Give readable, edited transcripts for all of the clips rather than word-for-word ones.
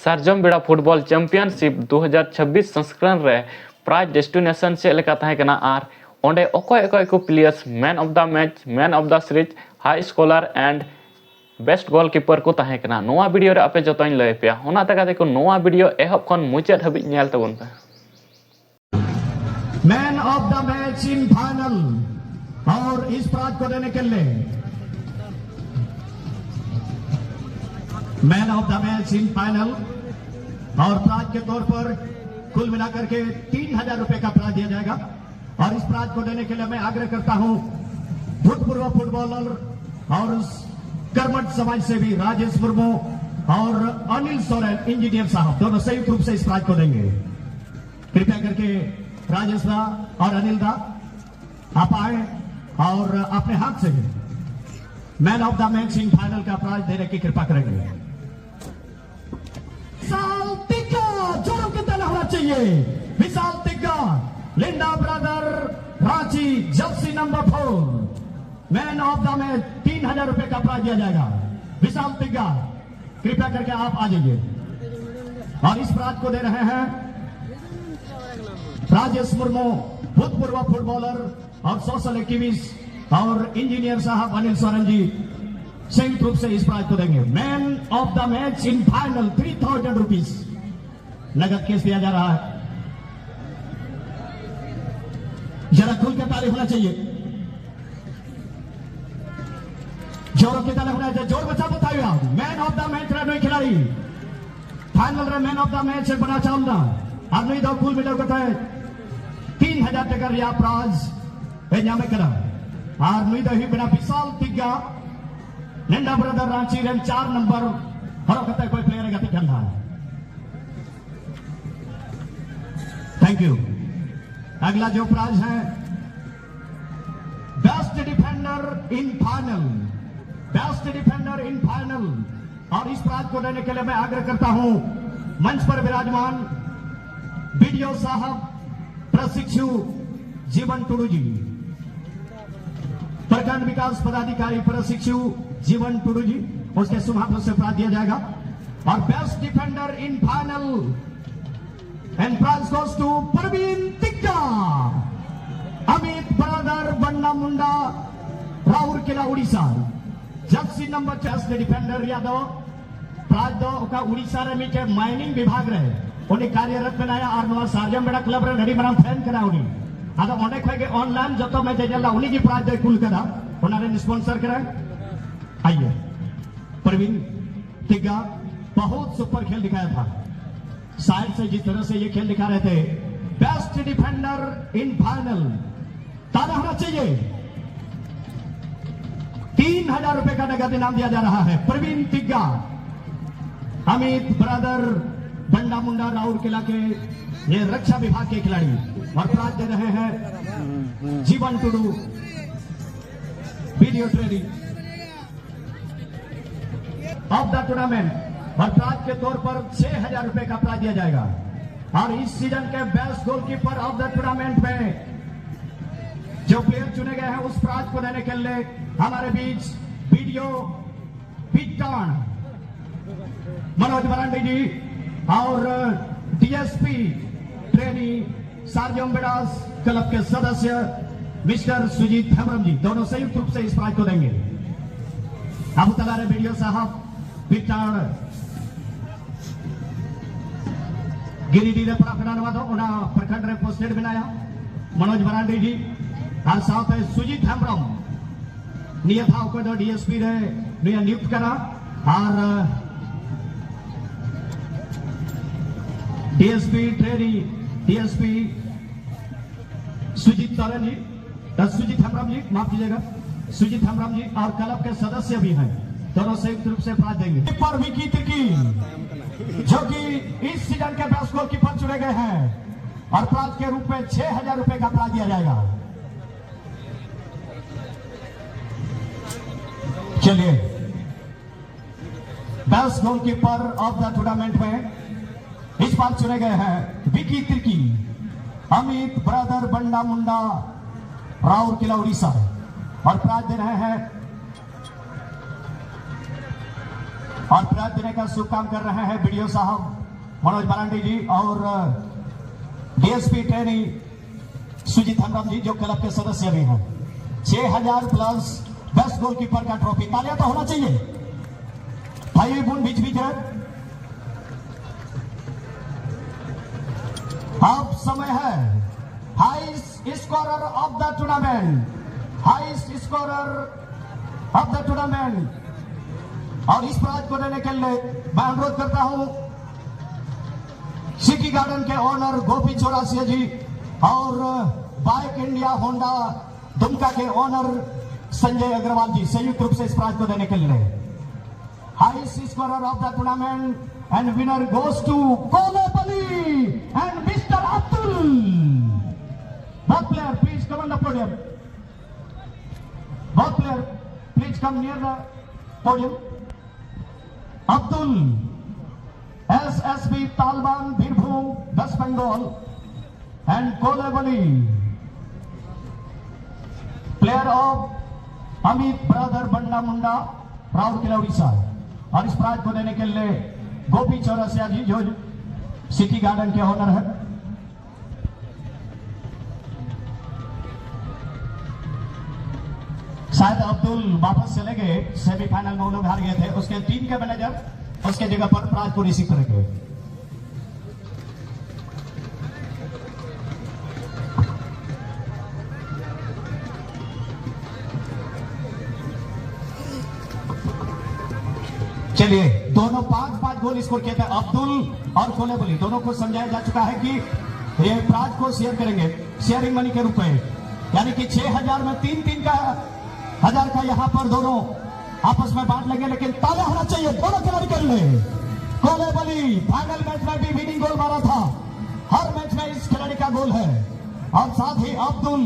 सार्जम बेड़ा football championship 2026 संस्करण रे प्राइज डेस्टिनेशन से लेका ताहे कना आर ओंडे ओकोय को players man of the match, man of the series, high Scholz and best goalkeeper को ताहे कना। नोआ वीडियो रे आपे जतोइन लय पे ओना तका देखो नोआ वीडियो एहब खन मुचाद हबि नेल तबन पे। Man of the match in final और इस प्राइज को देने के लिए man of the match in final और प्राइज के तौर पर कुल मिलाकर के 3000 रुपए का प्राइज दिया जाएगा। और इस प्राइज को देने के लिए मैं आग्रह करता हूं भूतपूर्व फुटबॉलर और कर्मठ समाज सेवी राजेश मुर्मू और अनिल सोरेन इंजीनियर साहब दोनों संयुक्त रूप से इस प्राइज को देंगे। कृपया करके राजेश दा और अनिल दा आप आए और अपने हाथ से man of the match in final का प्राइज देने की कृपा करेंगे। विशाल तिग्गा जोरों के ताली होना चाहिए। Vishal Tigga Linda brother Ranchi jersey number 4 man of the match 3000 रुपए का प्राइज दिया जाएगा। विशाल तिग्गा कृपया करके आप आ जाइए और इस प्राइज को दे रहे हैं राजेश मुर्मू भूतपूर्व फुटबॉलर और सोशल एक्टिविस्ट और इंजीनियर साहब अनिल सोरेन जी संयुक्त रूप से इस प्राइज को देंगे। Man of the match in final 3000 rupees नगद केस दिया जा रहा है। जरा खुल के ताली होना चाहिए, जोरों के ताली होना चाहिए। जोर बचा बताइए आप मैन ऑफ द मैच रहे खिलाड़ी फाइनल रे मैन ऑफ द मैच बना चाहना और नहीं तो कुल मिलकर बताए 3000 टका रिया प्राइज में करा और नहीं तो ही बिना विशाल तिग्गा लिंडा ब्रदर रांची रेम 4 नंबर हर कहता कोई प्लेयर गति करना है। Thank you. अगला जो प्राइज है best defender in final, best defender in final और इस प्राइज को देने के लिए मैं आग्रह करता हूं मंच पर विराजमान वीडियो साहब प्रशिक्षु जीवन टुडू जी, प्रखंड विकास पदाधिकारी प्रशिक्षु जीवन टुडू जी, उसके शुभ हाथों से प्राइज दिया जाएगा। और best defender in final and prize goes to Praveen Tigga, Amit brother Banna Munda Rourkela Odisha jersey number 6 defender Yadav prize दो का उड़ीसा रे मीटे माइनिंग विभाग रहे उन्हें कार्यरत बनाया और नवा सार्जम बेड़ा क्लब रे नडी मराम फैन करा उन्हें आदा ओंडे खगे ऑनलाइन जतो में जेला उन्हीं की प्राइज दे कुल करा उन्होंने स्पॉन्सर करा। आइए प्रवीण तिग्गा बहुत सुपर खेल दिखाया था साइड से जिस तरह से ये खेल दिखा रहे थे। बेस्ट डिफेंडर इन फाइनल ताना होना चाहिए। 3000 रुपए का नगद इनाम दिया जा रहा है। प्रवीण तिग्गा अमित ब्रदर बंडा मुंडा राउरकेला के ये रक्षा विभाग के खिलाड़ी और प्राइज दे रहे हैं जीवन Tudu video training of the tournament और प्राइज के तौर पर 6000 रुपए का प्राइज दिया जाएगा। और इस सीजन के best goalkeeper of the tournament में जो प्लेयर चुने गए हैं उस प्राइज को देने के लिए हमारे बीच वीडियो पिटान मनोज मरांडी जी और डीएसपी ट्रेनी सार्जम बेड़ा क्लब के सदस्य मिस्टर सुजीत हेम्ब्रम जी दोनों संयुक्त रूप से इस प्राइज को देंगे। अबू तलारे वीडियो साहब पिटान गिरिडीह रे प्रार्थना नवा दो उना प्रखंड रे पोस्टेड बनाया मनोज मरांडी जी और साथ है सुजीत हेम्ब्रम नियत था को डीएसपी रे नियुक्त करा और DSP trainee DSP Sujit Soren ji Sujit Hembrom ji माफ कीजिएगा सुजीत हेम्ब्रम जी और क्लब के सदस्य भी हैं दोनों संयुक्त रूप से प्राइज देंगे। पर विकी तिर्की जो कि इस सीजन के बेस्ट गोलकीपर चुने गए हैं और प्राइज के रूप में 6000 रुपए का प्राइज दिया जाएगा। चलिए best goalkeeper of the tournament में इस बार चुने गए हैं विकी तिर्की अमित ब्रदर बंडा मुंडा राउरकेला उड़ीसा और प्राइज दे रहे हैं और प्राइज देने का शुभ काम कर रहे हैं वीडियो साहब मनोज मरांडी जी और डीएसपी ट्रेनी सुजीत हेम्ब्रम जी जो क्लब के सदस्य भी हैं। 6000 प्लस बेस्ट गोलकीपर का ट्रॉफी। तालियां तो होना चाहिए भाई बुन बीच बीच है। अब समय है highest scorer of the tournament, highest scorer of the tournament. और इस प्राइज को देने के लिए मैं अनुरोध करता हूं सिटी गार्डन के ओनर गोपी चौरासिया जी और बाइक इंडिया होंडा दुमका के ओनर संजय अग्रवाल जी संयुक्त रूप से इस प्राइज को देने के लिए। Highest scorer of the tournament and winner goes to Kolapalli and Mr. Abdul. Both player, please come on the podium. Both player, please come near the podium. Abdul, SSB Talban Birbhum, West Bengal, and Kolapalli, player of Amit Brother Banda Munda, Rourkela, Odisha. और इस prize को देने के लिए गोपी चौरसिया जी जो city garden के owner है। शायद अब्दुल वापस चले गए, सेमीफाइनल में वो लोग हार गए थे। उसके टीम के मैनेजर उसके जगह पर प्राइज को रिसीव करेंगे। चलिए दोनों 5-5 गोल स्कोर किए थे। अब्दुल और कोलेबली दोनों को समझाया जा चुका है कि ये प्राइज को शेयर करेंगे शेयरिंग मनी के रूप में, यानी कि 6000 में 3-3 का 1000 का यहाँ पर दोनों आपस में बांट लेंगे। लेकिन तालियां होना चाहिए दोनों खिलाड़ी कर ले। कोलेबली फाइनल मैच में भी विनिंग गोल मारा था, हर मैच में इस खिलाड़ी का गोल है। और साथ ही अब्दुल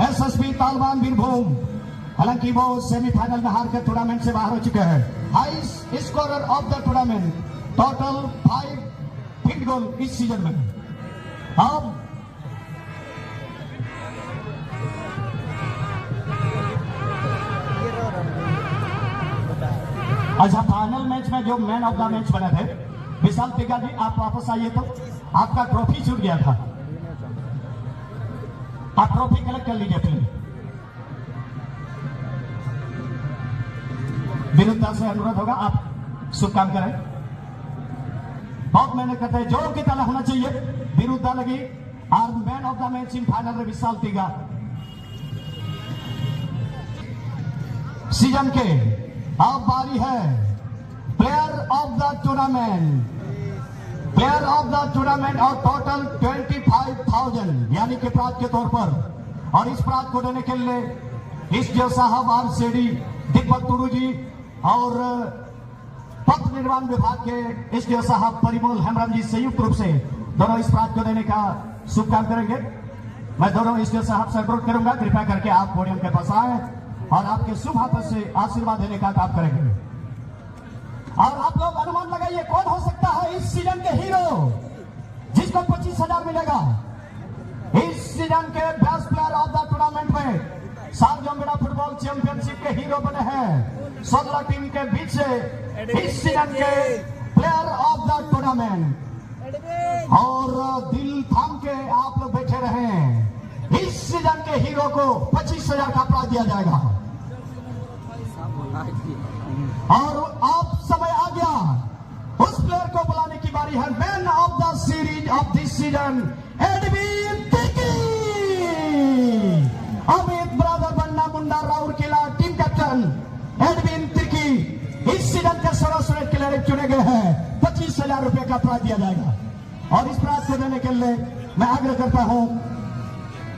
एसएसबी तालबान बीरभूम, हालांकि वो सेमीफाइनल में हार कर टूर्नामेंट से बाहर हो चुके हैं। Highest scorer of the tournament, total 5 field goal इस सीजन में। अब अच्छा फाइनल मैच में जो मैन ऑफ द मैच बने थे विशाल तिगा जी, आप वापस आइए तो आपका ट्रॉफी छूट गया था, आप ट्रॉफी कलेक्ट कर लीजिए प्लीज। विरुद्धा से अनुरोध होगा आप शुभ काम करें। बहुत मेहनत करते हैं, जोरों की ताला होना चाहिए। विरुद्धा लगी और man of the match in final में विशाल तिगा सीजन के। अब बारी है player of the tournament, player of the tournament और टोटल 25,000 यानी कि प्राइज के तौर पर। और इस प्राइज को देने के लिए इस जो साहब आरसीडी दीपक टुडू जी और पथ निर्माण विभाग के इस जो साहब परिमल हेम्ब्रम जी संयुक्त रूप से दोनों इस प्राइज को देने का शुभ काम करेंगे। मैं दोनों इस जो साहब से अनुरोध करूंगा कृपया करके आप पोडियम के पास आए और आपके शुभ हाथों से आशीर्वाद देने का काम करेंगे। और आप लोग अनुमान लगाइए कौन हो सकता है इस सीजन के हीरो जिसको 25,000 मिलेगा। इस सीजन के best player of the tournament में सारजोंगड़ा फुटबॉल चैंपियनशिप के हीरो बने हैं 16 टीम के बीच से इस सीजन के प्लेयर ऑफ द टूर्नामेंट। और दिल थाम के आप लोग बैठे रहे, इस सीजन के हीरो को 25,000 का प्राइज दिया जाएगा। और अब समय आ गया, उस प्लेयर को बुलाने की बारी है। Man of the series of this season Edwin Tirkey, Amit brother Banna Munda Rourkela team captain Edwin Tirkey इस सीजन के सर्वश्रेष्ठ खिलाड़ी चुने गए हैं। 25,000 रुपए का प्राइज दिया जाएगा। और इस प्राइज को देने के लिए मैं आग्रह करता हूं,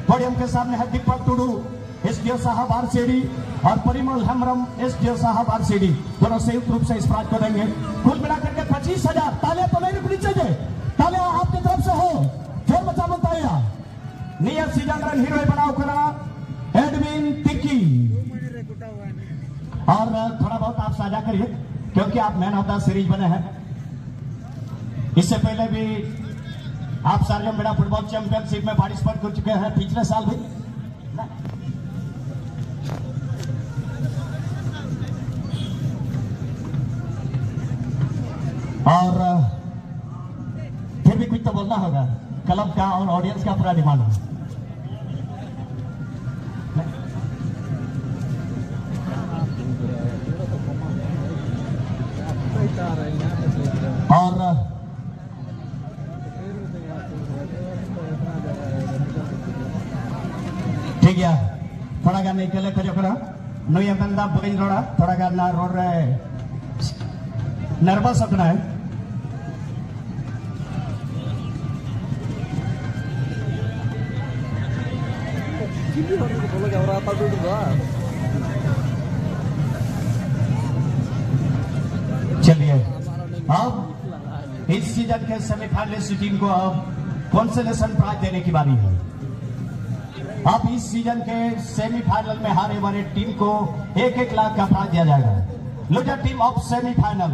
पोडियम के सामने है दीपक टुडू एसडीओ साहब आरसीडी और परिमल हेम्ब्रम एसडीओ साहब आरसीडी, दोनों संयुक्त रूप से इस प्राइज को देंगे। कुल मिलाकर के 25,000। तालियां तो नहीं रुकनी चाहिए, तालियां आपकी तरफ से हो, जोर बचा बताइए। नियर सीजन रन हीरो बनाओ करा एडविन तिर्की। और थोड़ा बहुत आप साझा करिए क्योंकि आप मैन ऑफ द सीरीज बने हैं। इससे पहले भी आप सारजोंगड़ा फुटबॉल चैंपियनशिप में पार्टिसिपेट कर चुके हैं, पिछले साल भी। और फिर भी कुछ तो बोलना होगा, क्लब का और ऑडियंस का पूरा डिमांड है। और ठीक है, थोड़ा गान निकले खोजो करा नुई बंदा बइन रोड़ा थोड़ा गान ना रोड रहे नर्वस होना है। चलिए, अब इस सीजन के सेमीफाइनलिस्ट टीम को अब कंसोलेशन प्राइज देने की बारी है। अब इस सीजन के सेमीफाइनल में हारे वाले टीम को 1-1 लाख का प्राइज दिया जाएगा, लूजर टीम ऑफ सेमीफाइनल।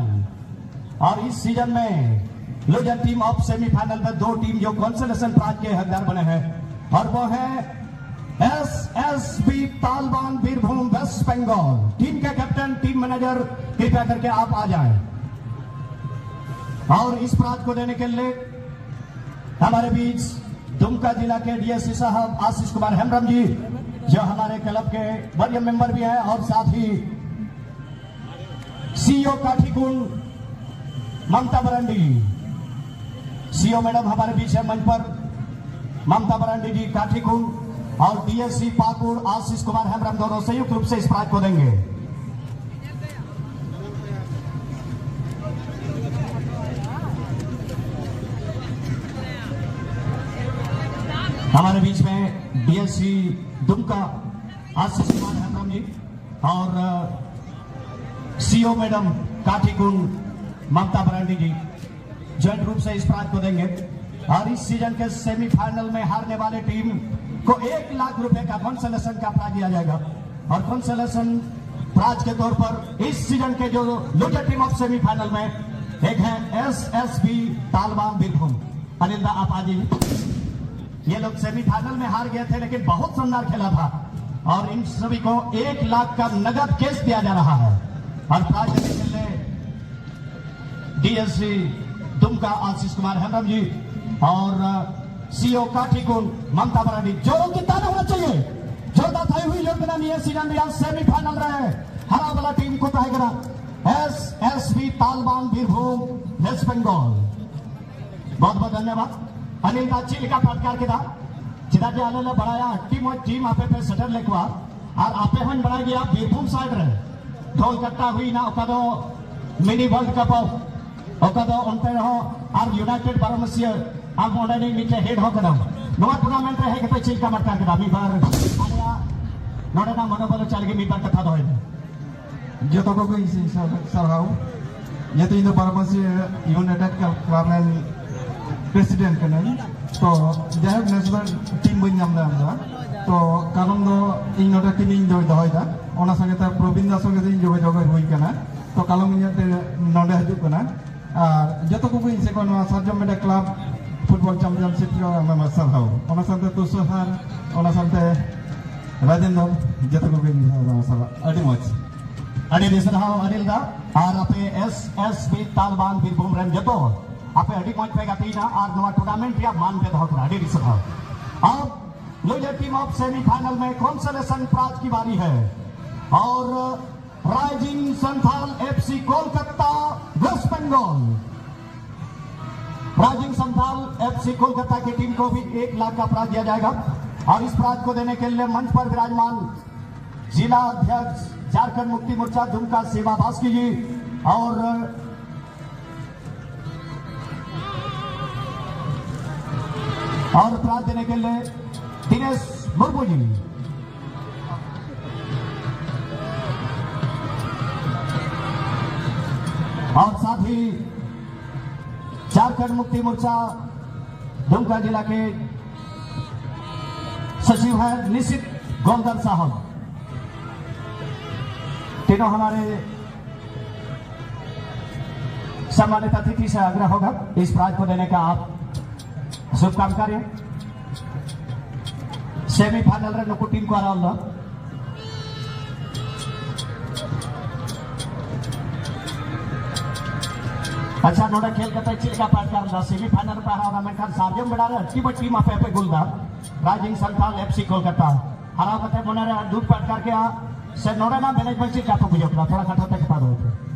और इस सीजन में लूजर टीम ऑफ सेमीफाइनल में 2 टीम जो कंसोलेशन प्राइज के हकदार बने हैं, और वो है SSB तालिबान बीरभूम वेस्ट बंगाल। टीम के कैप्टन, टीम मैनेजर कृपया करके आप आ जाएं। और इस प्राइज को देने के लिए हमारे बीच दुमका जिला के डीएससी साहब आशीष कुमार हेम्ब्रम जी, जो हमारे क्लब के वरीय मेंबर भी हैं, और साथ ही सीईओ काठीकुंड ममता बरांडी, सीईओ मैडम हमारे बीच है मंच पर, ममता बरांडी जी काठीकुंड, और डीएससी पाकुड़ आशीष कुमार हेम्ब्रम दोनों संयुक्त रूप से इस प्राइज को देंगे। हमारे बीच में डीएससी दुमका आशीष कुमार हेम्ब्रम जी और सीईओ मैडम काठीकुंड ममता बरांडी जी ज्वाइंट रूप से इस प्राइज को देंगे। और इस सीजन के सेमीफाइनल में हारने वाले टीम को 1 लाख रुपए का कंसोलेशन का प्राइज दिया जाएगा। और कंसोलेशन प्राइज के तौर पर इस सीजन के जो लूजर टीम ऑफ सेमीफाइनल में एक है SSB तालिबान बीरभूम। अनिल दा आप आज ये लोग सेमीफाइनल में हार गए थे, लेकिन बहुत शानदार खेला था, और इन सभी को 1 लाख का नगद केस दिया जा रहा है। और प्राइज देने के लिए डीएससी दुमका आशीष कुमार हेम्ब्रम जी और सीईओ काठीकुंड ममता बरांडी। जोरों की ताना होना चाहिए, जोरदार थाई हुई योजना नहीं है। सीजन में सेमीफाइनल रहे हरा वाला टीम को कहेगा SSB तालिबान बीरभूम वेस्ट बंगाल। बहुत बहुत धन्यवाद। अनिल का चिल का फटकार के था चिदा जे आले बढ़ाया टीम आपे पे सेटल लेकुआ और आपे हन बढ़ा गया बीरभूम साइड रे ढोल कट्टा हुई ना ओका दो मिनी वर्ल्ड कप ओका दो उनते रहो और यूनाइटेड बारमसिया अब ओंडे नीचे हेड हो कदम नवा टूर्नामेंट रे है के चिल का फटकार के था मी बार आया नोडे ना मनोबल चल के मी बार कथा दो जो तो को इसी सरहाउ ये तो इन बारमसिया यूनाइटेड क्लब प्रेसिडेंट कने तो जब नेशनल टीम बन नाम दा तो कारण दो इन नोटा टीम इन जो दहोइदा ओना संगे ता प्रवीण दास संगे इन जोग हुई कना तो कालम इन ते नोडे हजु कना और जतो को इन से कोन साजम मेडा क्लब फुटबॉल चैंपियनशिप जो हम मसल हाउ ओना संगे तो सोहार ओना संगे राजेंद्र जतो को इन मसल अडी मच अडी दिसन हाउ अनिल दा और आपे SSB तालिबान बीरभूम रन जतो आपे अड़ी पॉइंट पे गाती ना और नवा टूर्नामेंट या मान पे बहुत अड़ी दिसन हाउ। अब लूजर टीम ऑफ सेमीफाइनल में कंसोलेशन प्राइज की बारी है और rising Santhal FC Kolkata west Bengal. Rising Santhal FC Kolkata की टीम को भी 1 लाख का प्राइज दिया जाएगा। और इस प्राइज को देने के लिए मंच पर विराजमान जिला अध्यक्ष झारखंड मुक्ति मोर्चा दुमका सेवा भास्की जी और प्राइज देने के लिए दिनेश मुर्मू जी और साथ ही झारखंड मुक्ति मोर्चा दुमका जिला के सचिव है निशित गोंदल साहब। तीनों हमारे सम्मानित अतिथि से आग्रह होगा इस प्राइज को देने का आप शुभ काम कार्य सेमीफाइनल रे नुकु टीम को आराल अच्छा नोडे खेल करते चिलका पाटकर सेमीफाइनल पे हराना मेनखान सार्जम बेड़ा रे टीम टीम आपे पे गुलदा राइजिंग संथाल एफसी कोलकाता हराव कते मोने रे दूध पाटकर के से नोडे ना मैनेजमेंट चिलका पे बुझो थोड़ा कथा तक पार होते